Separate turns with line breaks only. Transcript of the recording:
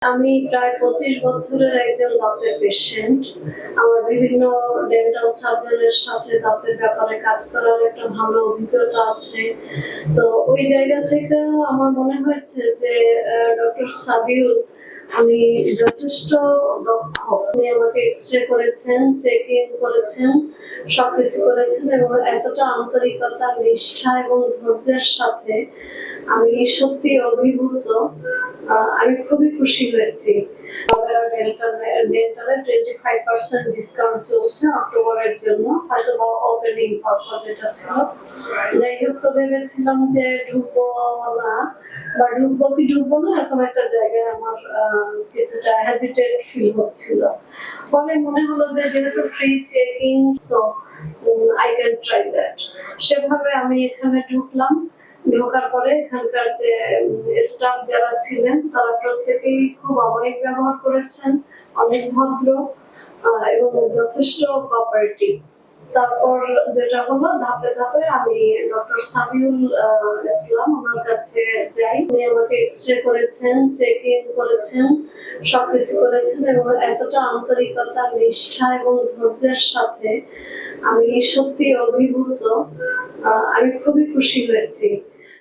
আমি প্রায় 25 বছরের একজন দাঁতের পেশেন্ট। আমার বিভিন্ন ডেন্টাল সার্জনের সাথে দাঁতের ব্যাপারে কাজ করার একটা ভালো অভিজ্ঞতা আছে। তো ওই জায়গা থেকে আমার মনে হয়েছে যে ডক্টর সাবিউল উনি যথেষ্ট দক্ষ। উনি আমাকে এক্স-রে করেছেন, চেক-ইন করেছেন, সবকিছু করেছেন এবং এতটা আন্তরিকতা, নিষ্ঠা এবং ধৈর্যের সাথে আমি সত্যি অভিভূত। আমি খুবই খুশি হয়েছি। ডেন্টালে 25% ডিসকাউন্ট চলছে অক্টোবরের জন্য, হয়তো ওপেনিং পারপাস এটা ছিল। যাই হোক, তো ভেবেছিলাম যে ঢুকবো না বা ঢুকবো না এরকম একটা জায়গায় আমার কিছুটা হেজিটেট ফিল হচ্ছিল। পরে মনে হলো যে যেহেতু free checking, so I can try that. সেভাবে আমি এখানে ঢুকলাম। ঢোকার পরে এখানকার যে স্টাফ যারা ছিলেন তারা প্রত্যেকেই খুব অমায়িক ব্যবহার করেছেন, অনেক ভদ্র এবং যথেষ্ট কোঅপারেটিভ। তারপর যেটা হলো, ধাপে ধাপে আমি ডক্টর সাবিউল ইসলাম ওনার কাছে যাই। উনি আমাকে এক্স-রে করেছেন, চেক-ইন করেছেন, সবকিছু করেছেন এবং এতটা আন্তরিকতা, নিষ্ঠা এবং ধৈর্যের সাথে আমি সত্যি অভিভূত। আমি খুবই খুশি হয়েছি।